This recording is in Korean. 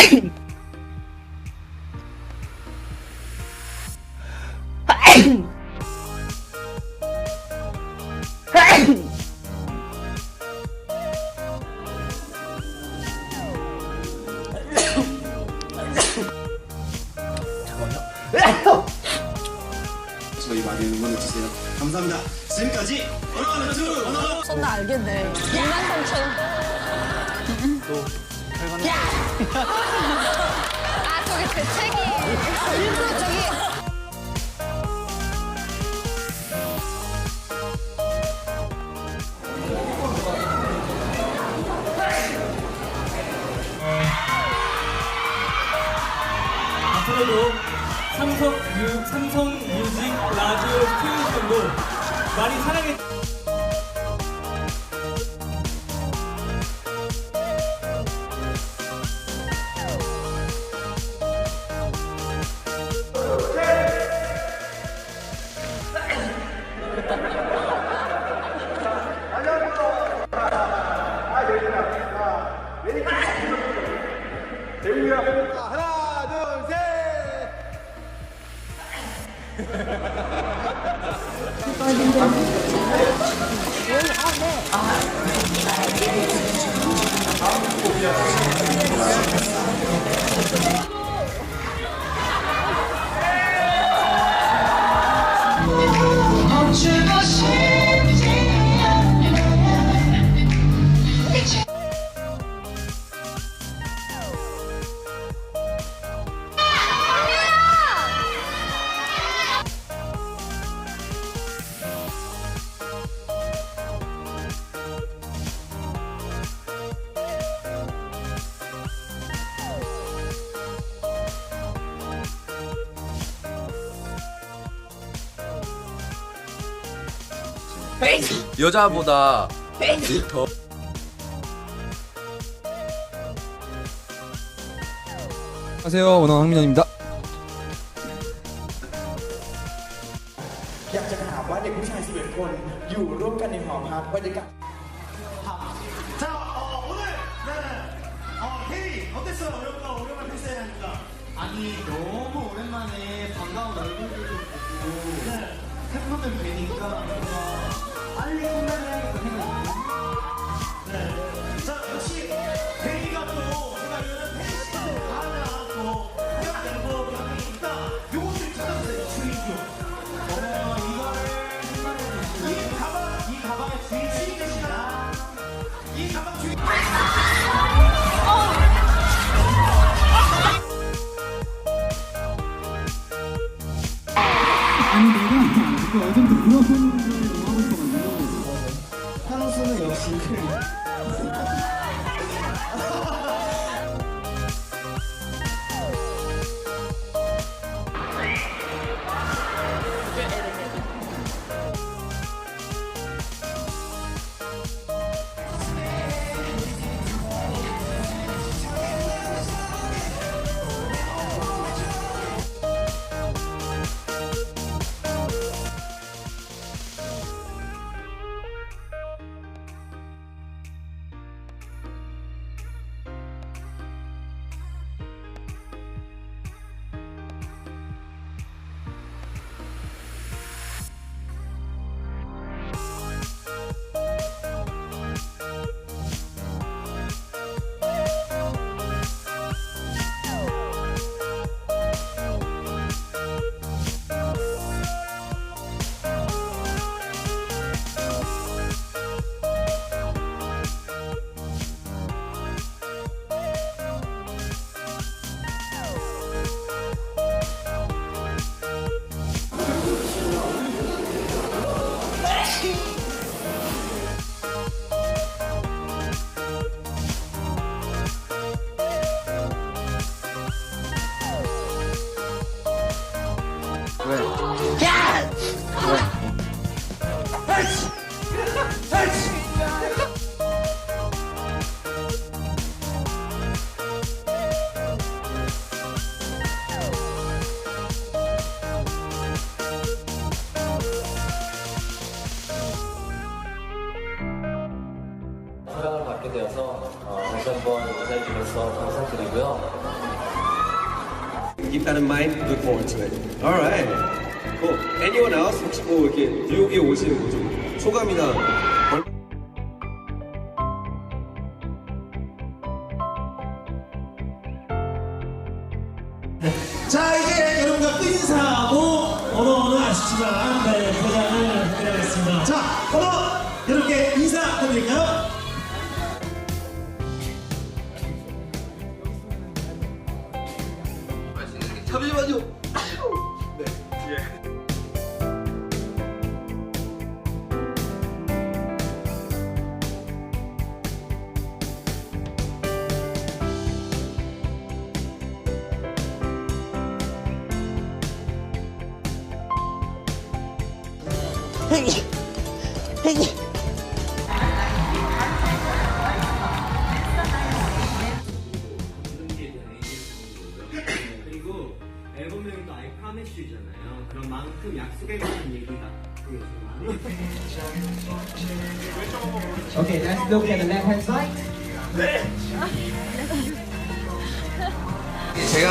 저희 많이 응원해주세요. 감사합니다. 지금까지 원어원투 원어. 쏜다 알겠네. 23,000. 또 혈관. 아 저기 대책이. 일부러 저기. 앞으로도 삼성 뮤직 라디오 스테이션도 많이 사랑해. 여자보다 더 안녕하세요, 원어 황민현입니다. อยากจะถามว่าเด็กผู้ชาย11คนอยู่ร่วมกันในหอพักบรรยากาศ 자, 오늘 K 어땠어요? 오랜만에 팬사인하니까. 아니 너무 오랜만에 반가운 얼굴들도 보고 팬분들 뵈니까 뭔가 빨리 끝나야겠다 생각이 네. 자, 역시 K가 또 제가 이런 팬시즌 하나 또 해야 되는 거 명이 있다. 요것들 찾았어요. 주인공. 이 가방의 주인공이 계시나? 이 가방 주인. 아니 내가 그 어제부터 물어보는 걸 너무 하고 싶어가지고 향수는 주셔서 감사드리고요. Keep that in mind. Look forward to it. Alright. Cool. Anyone else? 혹시 뭐 이렇게 뉴욕에 오신 뭐좀 소감이나 자, 이제 여러분과 끝 인사하고 어느 아쉽지만 네, 포장을 드리겠습니다. 자, 여러분께 인사드릴까요? 잠시만요. 그리고 앨범명이 또 I Promise You잖아요. 그런 만큼 약속에 관한 얘기가 Okay, let's look at the left hand side. 제가